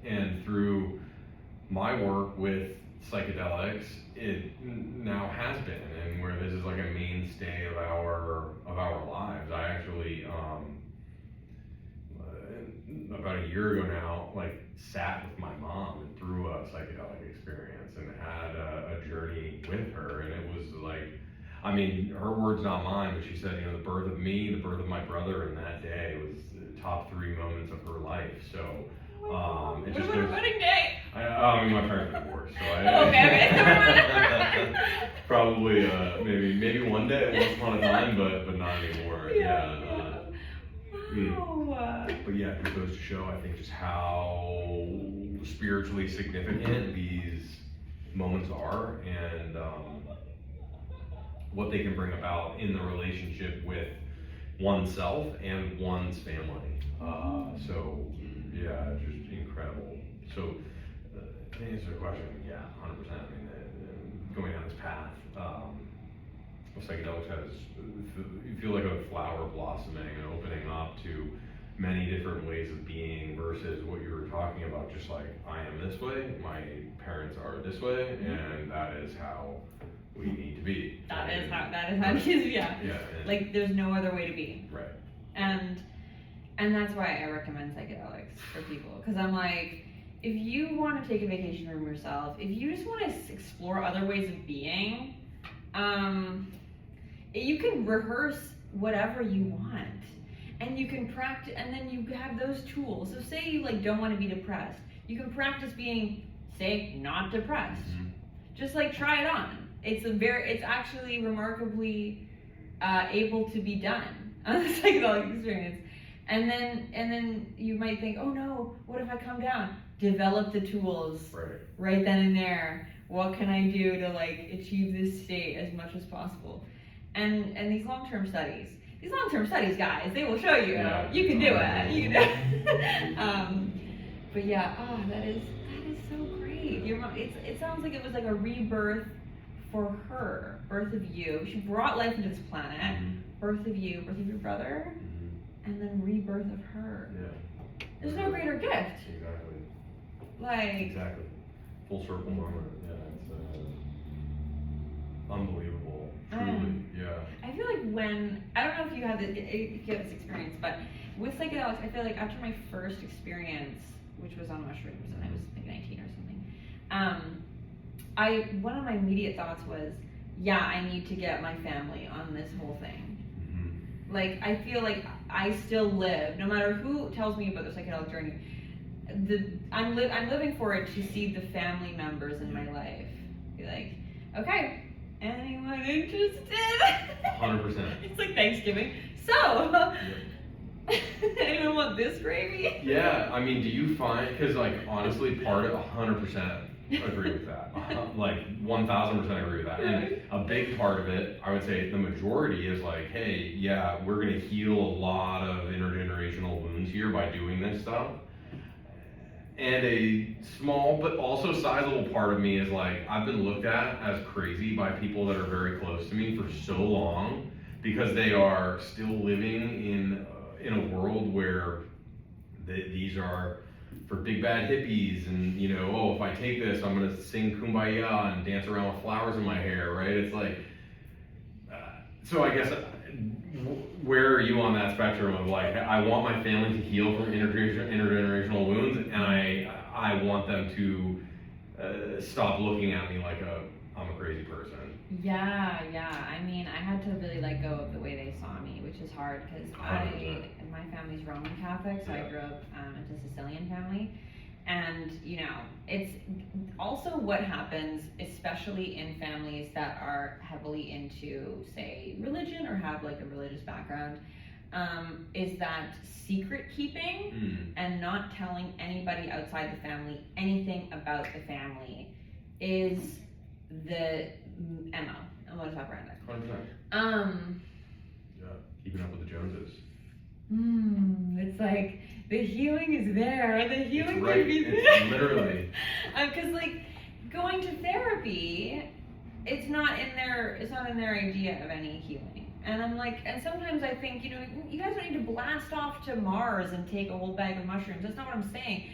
And through my work with psychedelics, it now has been, and where this is like a mainstay of our lives. I actually about a year ago now, like sat with my mom through a psychedelic experience and had a journey with her, and it was like, I mean, her words not mine, but she said, you know, the birth of me, the birth of my brother, and that day was the top 3 moments of her life. So it just goes. Wedding day. I mean, my parents are divorced, so okay. Probably maybe one day, once upon a time, but not anymore. Wow. But yeah, it goes to show, I think, just how spiritually significant these moments are, and what they can bring about in the relationship with oneself and one's family. So yeah, just incredible. So to answer the question, yeah, 100%. I mean, going down this path, psychedelics you feel like a flower blossoming and opening up to many different ways of being versus what you were talking about, just like, I am this way, my parents are this way, and that is how we need to be. That is how it is, yeah. Like, there's no other way to be. Right. And that's why I recommend psychedelics for people, because I'm like, if you want to take a vacation from yourself, if you just want to explore other ways of being, you can rehearse whatever you want, and you can practice, and then you have those tools. So say you like don't want to be depressed, you can practice being, say, not depressed. Just like try it on. It's actually remarkably able to be done on a psychedelic experience. And then you might think, oh no, what if I come down? Develop the tools right then and there. What can I do to like achieve this state as much as possible? And these long-term studies, guys, they will show you. You can do it. You can do it. But yeah, that is so great. Your mom, it sounds like it was like a rebirth for her, birth of you. She brought life into this planet, birth of you, birth of your brother, and then rebirth of her. Yeah. There's no greater gift. Exactly. Like. Full circle moment. Yeah, it's unbelievable. Truly. when, I don't know if you have this experience, but with psychedelics, I feel like after my first experience, which was on mushrooms, and I was like 19 or something, one of my immediate thoughts was, yeah, I need to get my family on this whole thing. Mm-hmm. Like, I feel like I still live, no matter who tells me about the psychedelic journey, I'm living for it to see the family members in my life. Be like, okay, anyone interested? 100%. It's like Thanksgiving. So, anyone want this gravy? Yeah, I mean, do you find, because like honestly, part of 100% agree with that. Like 1000% agree with that. And a big part of it, I would say the majority is like, hey, yeah, we're gonna heal a lot of intergenerational wounds here by doing this stuff. And a small but also sizable part of me is like, I've been looked at as crazy by people that are very close to me for so long because they are still living in a world where these are for big bad hippies, and you know, oh, if I take this, I'm gonna sing Kumbaya and dance around with flowers in my hair, right? It's like, so I guess, where are you on that spectrum of like, I want my family to heal from intergenerational wounds, and I want them to stop looking at me like I'm a crazy person. Yeah. I mean, I had to really let go of the way they saw me, which is hard because my family's Roman Catholic, so I grew up into a Sicilian family. And, you know, it's also what happens, especially in families that are heavily into, say, religion or have like a religious background, is that secret keeping and not telling anybody outside the family anything about the family is the MO. I'm going to talk around it. 100%. Yeah, keeping up with the Joneses. It's like, the healing is there. The healing right. can be there. It's literally. Because like going to therapy, it's not in their idea of any healing. And I'm like, and sometimes I think, you know, you guys don't need to blast off to Mars and take a whole bag of mushrooms. That's not what I'm saying.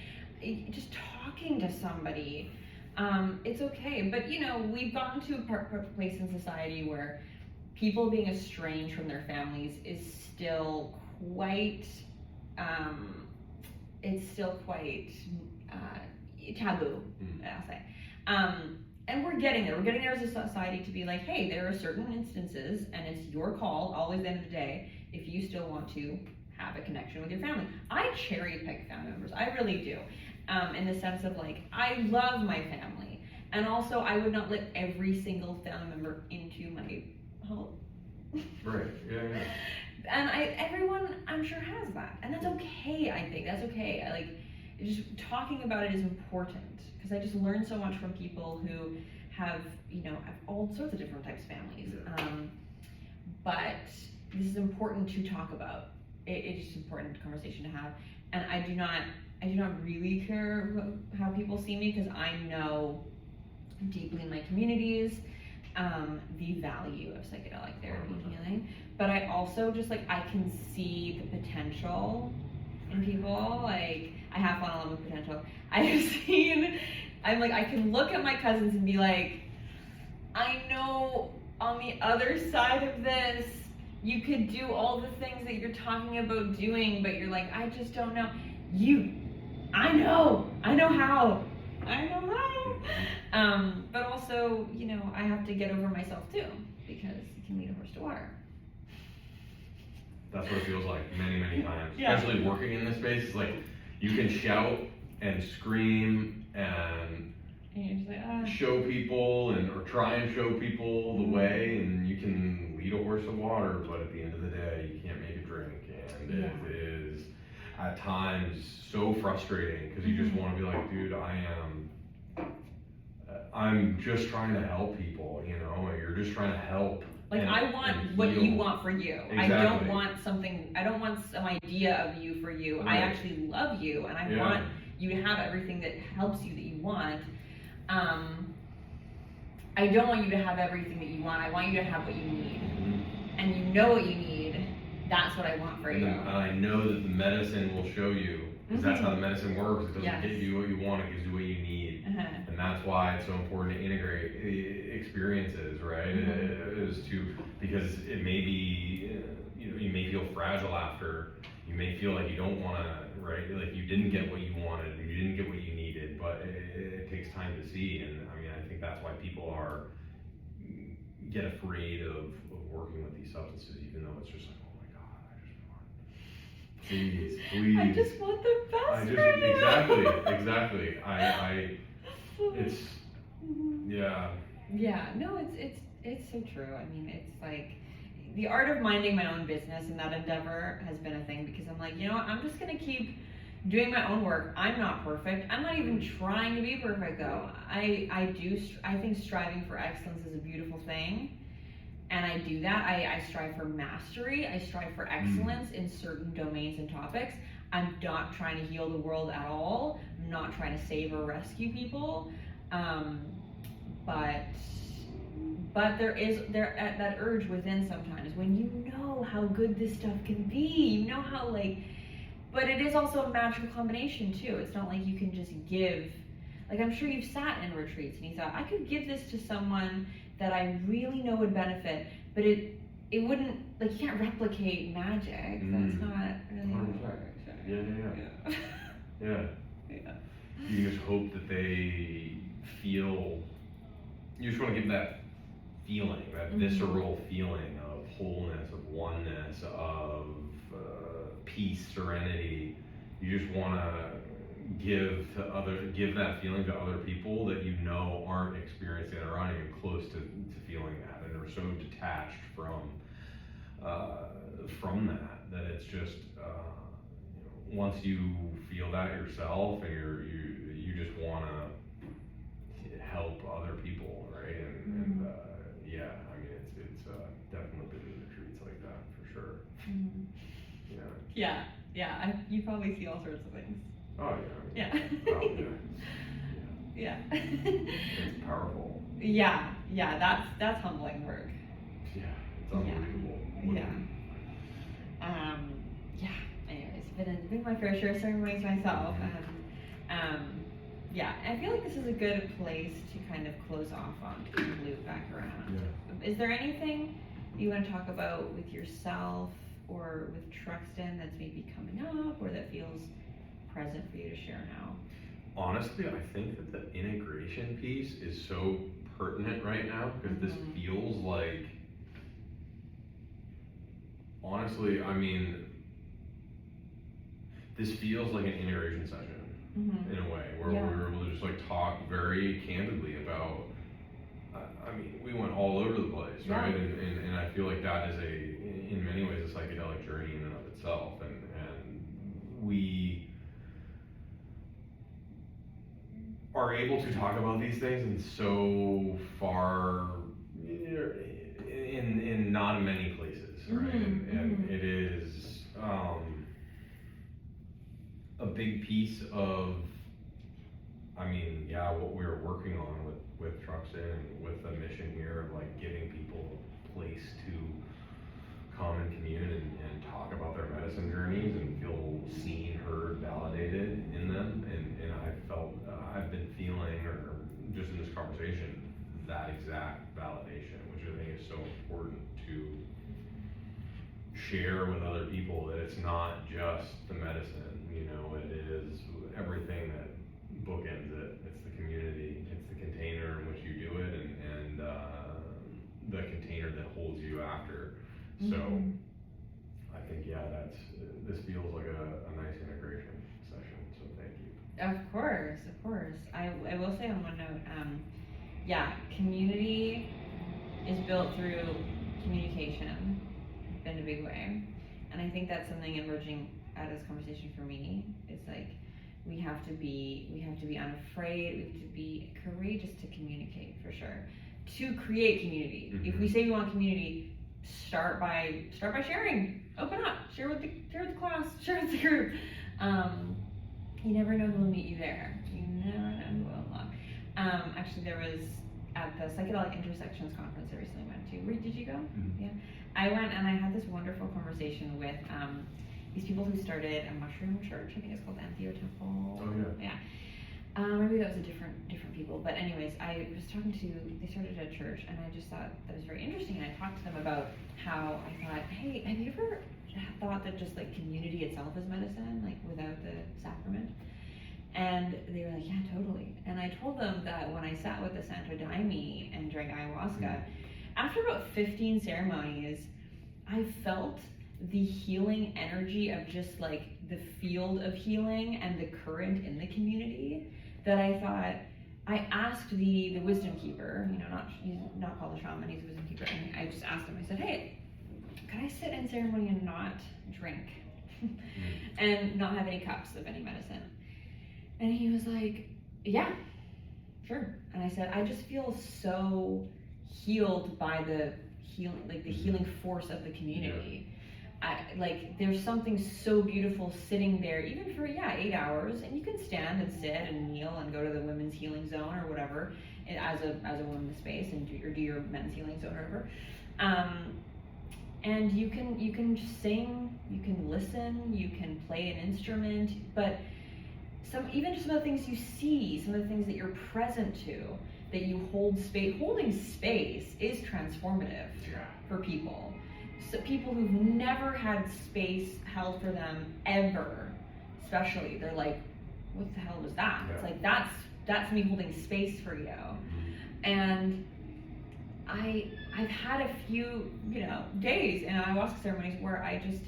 Just talking to somebody, it's okay. But you know, we've gotten to a place in society where people being estranged from their families is still quite. It's still quite taboo, I'll say. And we're getting there. We're getting there as a society to be like, hey, there are certain instances, and it's your call, always at the end of the day, if you still want to have a connection with your family. I cherry pick family members, I really do. In the sense of like, I love my family. And also, I would not let every single family member into my home. Right, yeah. And everyone, I'm sure, has that, and that's okay. I think that's okay. I like just talking about it is important because I just learn so much from people who have, you know, have all sorts of different types of families. Yeah. But this is important to talk about. It's just an important conversation to have, and I do not really care how people see me because I know deeply in my communities the value of psychedelic therapy and healing. But I also just like, I can see the potential in people. Like, I have fallen in love with potential. I can look at my cousins and be like, I know on the other side of this, you could do all the things that you're talking about doing, but you're like, I just don't know. I know how. But also, you know, I have to get over myself too, because it can lead a horse to water. That's what it feels like many, many times. Yeah. Especially working in this space, it's like you can shout and scream and you're just like, show people or try and show people the way, and you can lead a horse to water, but at the end of the day, you can't make a drink, and it is at times so frustrating because you just want to be like, dude, I'm just trying to help people, you know, and you're just trying to help. Like, I want what you want for you. Exactly. I don't want some idea of you for you. Right. I actually love you, and I want you to have everything that helps you that you want. I don't want you to have everything that you want. I want you to have what you need. And you know what you need. That's what I want for you. And I know that the medicine will show you, because that's how the medicine works. It doesn't give you what you want, it gives you what you need. And that's why it's so important to integrate experiences, right? Because it may be fragile after. You may feel like you don't want to, right? Like you didn't get what you wanted, you didn't get what you needed, but it takes time to see. And I mean, I think that's why people get afraid of working with these substances, even though it's just like, oh my God, I just want, please. I just want the best for you. Exactly. It's, yeah. Yeah, no, it's so true. I mean, it's like the art of minding my own business and that endeavor has been a thing, because I'm like, you know what, I'm just gonna keep doing my own work. I'm not perfect. I'm not even trying to be perfect though. I think striving for excellence is a beautiful thing. And I do that. I strive for mastery. I strive for excellence in certain domains and topics. I'm not trying to heal the world at all. I'm not trying to save or rescue people. But there is that urge within sometimes when you know how good this stuff can be. You know how but it is also a magical combination too. It's not like you can just give. Like, I'm sure you've sat in retreats and you thought, I could give this to someone that I really know would benefit, but it wouldn't, like, you can't replicate magic. That's not really how it works. Yeah. You just hope that they feel, you just want to give that feeling, that visceral feeling of wholeness, of oneness, of peace, serenity. You just want to give that feeling to other people that you know aren't experiencing it or aren't even close to feeling that, and are so detached from that it's just once you feel that yourself, and you just want to help other people, right? And yeah, I mean it's definitely been in retreats like that for sure. Yeah. You probably see all sorts of things. Oh yeah. Yeah. It's powerful. Yeah. That's humbling work. Yeah, it's unbelievable. Anyways, been my fair share of ceremonies myself, and I feel like this is a good place to kind of close off on, to loop back around. Yeah. Is there anything you want to talk about with yourself or with Truxtun that's maybe coming up, or that feels present for you to share now? Honestly, I think that the integration piece is so pertinent right now, because this feels like, honestly, I mean, this feels like an integration session in a way, where we're able to just like talk very candidly about, I mean, we went all over the place, right? And I feel like that is in many ways, a psychedelic journey in and of itself, and we are able to talk about these things in so far, in not many places, right? And it is a big piece of, I mean, what we're working on with Truxtun, with the mission here of like giving people a place to come and commune and talk about their medicine journeys and feel seen, heard, validated in them. And I've been feeling, or just in this conversation, that exact validation, which I think is so important to share with other people, that it's not just the medicine, it is everything that bookends it. It's the community, it's the container in which you do it, and the container that holds you after. So I think, this feels like a nice integration session, so thank you. Of course. I will say on one note, community is built through communication in a big way. And I think that's something emerging out of this conversation for me. It's like, we have to be unafraid, we have to be courageous to communicate, for sure. To create community. If we say we want community, start by sharing. Open up. Share with the class. Share with the group. You never know who will meet you there. You never know who will unlock. Actually, there was at the Psychedelic Intersections conference I recently went to. Did you go? Yeah. I went and I had this wonderful conversation with these people who started a mushroom church. I think it's called Antheo Temple. Oh yeah. Maybe that was a different people, but anyways, I was they started a church, and I just thought that was very interesting, and I talked to them about how I thought, hey, have you ever thought that just like community itself is medicine, like without the sacrament? And they were like, yeah, totally. And I told them that when I sat with the Santo Daime and drank ayahuasca, after about 15 ceremonies, I felt the healing energy of just like the field of healing and the current in the community, that I thought, I asked the wisdom keeper, he's not called a shaman, he's a wisdom keeper, and I just asked him, I said, hey, could I sit in ceremony and not drink and not have any cups of any medicine? And he was like, yeah, sure. And I said, I just feel so healed by the healing, like the healing force of the community. There's something so beautiful sitting there, even for 8 hours, and you can stand and sit and kneel and go to the women's healing zone or whatever, as a women's space, and do your men's healing zone or whatever. And you can sing, you can listen, you can play an instrument, but even just some of the things you see, some of the things that you're present to, that you hold space. Holding space is transformative for people. So people who've never had space held for them ever, especially, they're like, what the hell was that? It's like, that's me holding space for you. And I've had a few, days in ayahuasca ceremonies where I just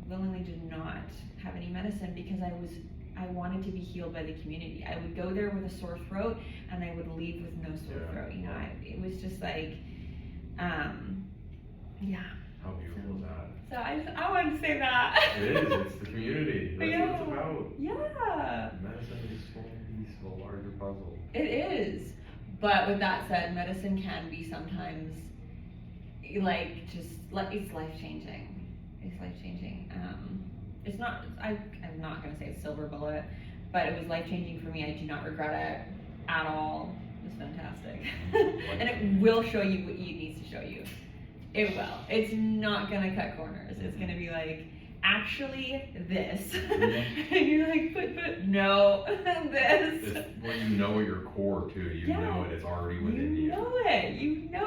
willingly did not have any medicine because I wanted to be healed by the community. I would go there with a sore throat and I would leave with no sore throat. It was just like, How beautiful is that? So I wanted to say that. It is, it's the community. That's what it's about. Yeah. Medicine is a small piece of a larger puzzle. It is. But with that said, medicine can be sometimes it's life-changing. It's life-changing. It's not, I'm not going to say it's silver bullet, but it was life-changing for me. I do not regret it at all. It was fantastic. And it will show you what it needs to show you. It will. It's not going to cut corners. It's going to be like, actually, this. And you're like, but no, this. Well, you know at your core, too. You know it. It's already within you. You know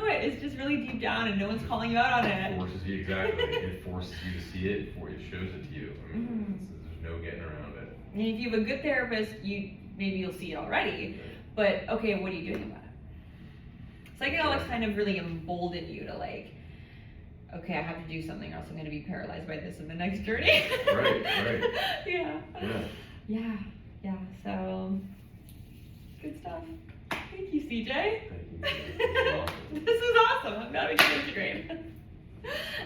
it. It's just really deep down, and no one's calling you out on it. It forces you, exactly. It forces you to see it before it shows it to you. I mean, there's no getting around it. And if you have a good therapist, maybe you'll see it already. But, okay, what are you doing about it? Psychedelics kind of really embolden you to, like, okay, I have to do something or else I'm going to be paralyzed by this in the next journey. Right. Yeah. So, good stuff. Thank you, CJ. Thank you. Awesome. This is awesome. I'm glad we can integrate. And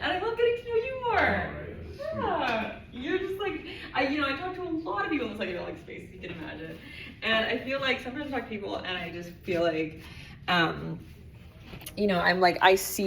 I love getting to know you more. Yeah. You're just like, I talk to a lot of people in the psychedelic space, you can imagine. And I feel like sometimes I talk to people and I just feel like, I'm like, I see